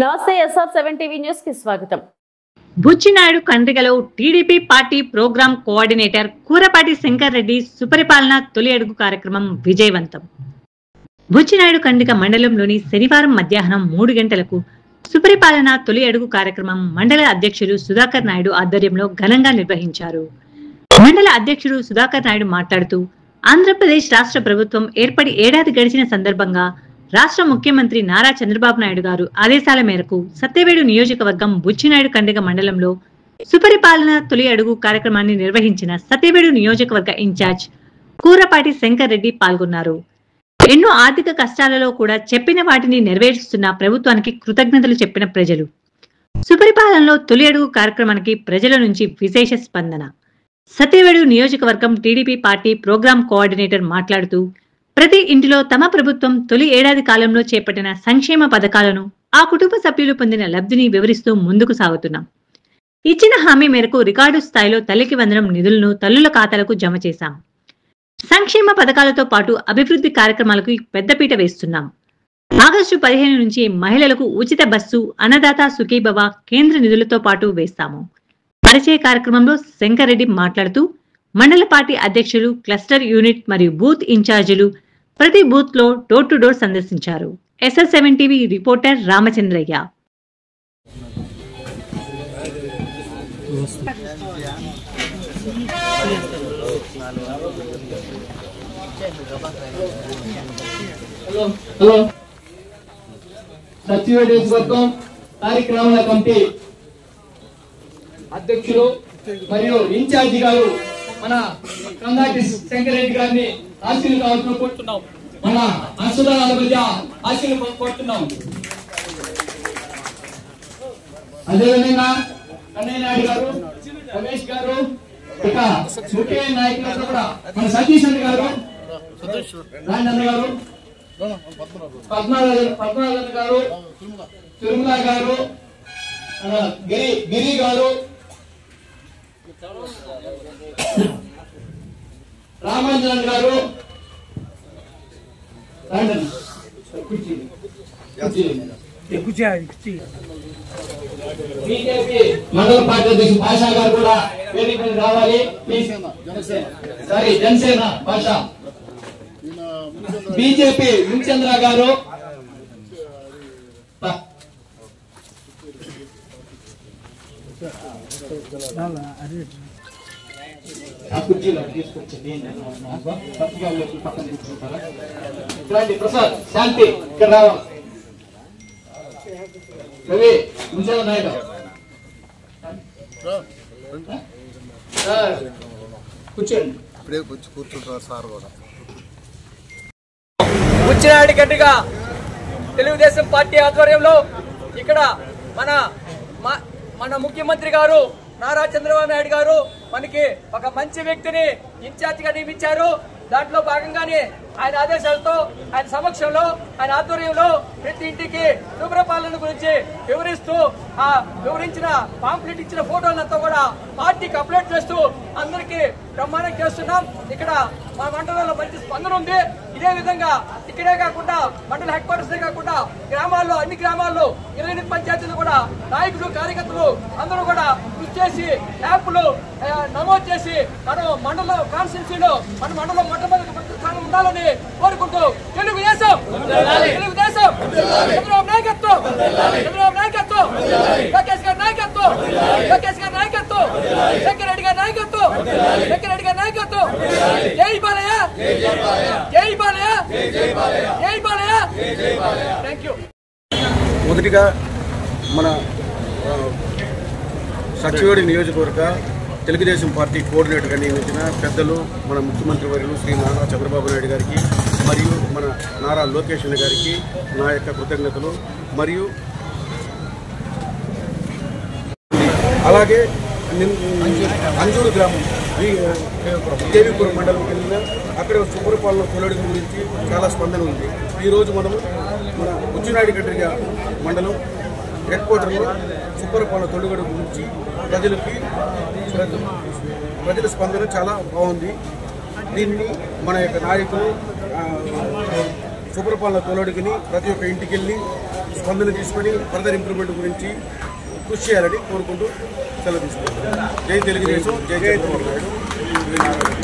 నమస్తే SF7 TV news కి స్వాగతం. బుచ్చినాయుడు కండ్రిగలో TDP party programme coordinator Koorapati Shankar Reddy సుపరిపాలన తొలి అడుగు కార్యక్రమం విజయవంతం. బుచ్చినాయుడు కండ్రిగ మండలంలోని శనివారం మధ్యాహ్నం 3 గంటలకు సుపరిపాలన తొలి అడుగు కార్యక్రమం మండల అధ్యక్షులు సుధాకర్ నాయుడు ఆధ్వర్యంలో ఘనంగా నిర్వహించారు. మండల అధ్యక్షుడు సుధాకర్ నాయుడు మాట్లాడుతూ ఆంధ్రప్రదేశ్ రాష్ట్ర ప్రభుత్వం ఏర్పడి ఏడాది గడిచిన సందర్భంగా రాష్ట్ర ముఖ్యమంత్రి నారా చంద్రబాబు నాయుడు గారు ఆదేశాల మేరకు సత్యవేడు నియోజకవర్గం బుచ్చినాయుడు కండ్రిగ మండలంలో సుపరిపాలన తొలి అడుగు కార్యక్రమాన్ని నిర్వహించిన సత్యవేడు నియోజకవర్గ ఇన్ఛార్జ్ కూరపాటి శంకర్ రెడ్డి పాల్గొన్నారు. ఎన్నో ఆర్థిక కష్టాలలో కూడా చెప్పిన వాటిని నెరవేరుస్తున్న ప్రభుత్వానికి కృతజ్ఞతలు చెప్పిన ప్రజలు సుపరిపాలనలో తొలి అడుగు కార్యక్రమానికి ప్రజల నుంచి విశేష స్పందన. సత్యవేడు నియోజకవర్గం టీడీపీ పార్టీ ప్రోగ్రామ్ కోఆర్డినేటర్ మాట్లాడుతూ ప్రతి ఇంటిలో తమ ప్రభుత్వం తొలి ఏడాది కాలంలో చేపట్టిన సంక్షేమ పథకాలను ఆ కుటుంబ సభ్యులు పొందిన లబ్ధిని వివరిస్తూ ముందుకు సాగుతున్నాం. ఇచ్చిన హామీ మేరకు రికార్డు స్థాయిలో తల్లికి వందనం నిధులను తల్లుల ఖాతాలకు జమ చేశాం. సంక్షేమ పథకాలతో పాటు అభివృద్ధి కార్యక్రమాలకు పెద్దపీట వేస్తున్నాం. ఆగస్టు 15 నుంచి మహిళలకు ఉచిత బస్సు, అన్నదాత సుఖీభవ కేంద్ర నిధులతో పాటు వేస్తాము. పరిచయ కార్యక్రమంలో శంకర్ రెడ్డి మాట్లాడుతూ మండల పార్టీ అధ్యక్షులు, క్లస్టర్ యూనిట్ మరియు బూత్ ఇన్ఛార్జీలు ప్రతి బూత్ లో డోర్ టు డోర్ సందర్శించారు. SF7 TV reporter Ramachandraiah. Satyavedu నియోజకవర్గం కార్యక్రమాల కమిటీ అధ్యక్షులు మరియు ఇన్ఛార్జి గారు మన కందాటి శంకర్ రెడ్డి గారిని ఆశీర్వాదాలు కావాల్సిన కోరుతున్నాం. మన అశ్వదాల మధ్య ఆశీర్వాదాలు కోరుతున్నాం. అదేవిధంగా కన్నయ్య నాయుడు గారు, రమేష్ గారు, ఇక ముఖ్యమైన నాయకులు కూడా మన సతీష్ అన్న గారు, రాజన్న గారు, పద్మనాభన్ గారు, తిరుమల గారు, గిరి గారు, రామాంజన్ గారు, బీజేపీ మండల పార్టీ అధ్యక్షుడు భాషా గారు కూడా వేదిక రావాలి. సారీ, జనసేన భాష, బీజేపీ మునిచంద్ర గారు, ప్రసాద్, శాంతి ఇక్కడ రావాలి. రవి, మునిచంద్ర నాయుడు కూర్చోండి. కూర్చుంటారు సార్ కూడా. బుచ్చినాయుడు కండ్రిగ తెలుగుదేశం పార్టీ ఆధ్వర్యంలో ఇక్కడ మన ముఖ్యమంత్రి గారు నారా చంద్రబాబు నాయుడు గారు మనకి ఒక మంచి వ్యక్తిని ఇన్ఛార్జిగా నియమించారు. దాంట్లో భాగంగానే ఆయన ఆదేశాలతో, ఆయన సమక్షంలో, ఆయన ఆధ్వర్యంలో ప్రతి ఇంటికి శుభ్రపాలన గురించి వివరిస్తూ ఆ వివరించిన పాంప్లెట్ ఇచ్చిన ఫోటోలంతా కూడా పార్టీకి అప్లోడ్ చేస్తూ అందరికీ బ్రహ్మాండం చేస్తున్నాం. ఇక్కడ మా మండలంలో మంచి స్పందన ఉంది. ఇదే విధంగా ఇక్కడే కాకుండా మండల హెడ్ క్వార్టర్స్ కాకుండా గ్రామాల్లో, అన్ని గ్రామాల్లో 28 పంచాయతీలు కూడా నాయకులు, కార్యకర్తలు అందరూ కూడా కృషి చేసి యాప్లు నమోదు చేసి మనం మండల కాన్స్టిట్యూన్సీలో మన మండలం మొట్టమొదటి స్థానం ఉండాలని కోరుకుంటూ తెలుగుదేశం చంద్రబాబు నాయకత్వం, లోకేష్ గారి నాయకత్వం, శంకర్ రెడ్డి గారి నాయకత్వం, జై బాలయ్య, జై బాలయ్య, జై బాలయ్య. Thank you. మొదటిగా మన సత్యవేడు నియోజకవర్గ తెలుగుదేశం పార్టీ కోఆర్డినేటర్గా నియమించిన పెద్దలు మన ముఖ్యమంత్రి వర్యులు శ్రీ నారా చంద్రబాబు నాయుడు గారికి మరియు మన నారా లోకేష్ గారికి నా యొక్క కృతజ్ఞతలు. మరియు అలాగే అంజూరు గ్రామం కేవీపురం మండలం వెళ్ళిన అక్కడ సుపరిపాలన తొలడుగు గురించి చాలా స్పందన ఉంది. ఈరోజు మనము మన బుచ్చినాయుడు కండ్రిగ మండలం హెడ్ క్వార్టర్లో సుపరిపాలన తొలడుగు గురించి ప్రజల స్పందన చాలా బాగుంది. దీన్ని మన యొక్క నాయకులు సుపరిపాలన తొలడుగుని ప్రతి ఒక్క ఇంటికి వెళ్ళి స్పందన తీసుకొని ఫర్దర్ ఇంప్రూవ్మెంట్ గురించి కృషి చేయాలని కోరుకుంటూ సెలవు తీసుకుంటాం. జై తెలుగుదేశం, జై చంద్రబాబు నాయుడు.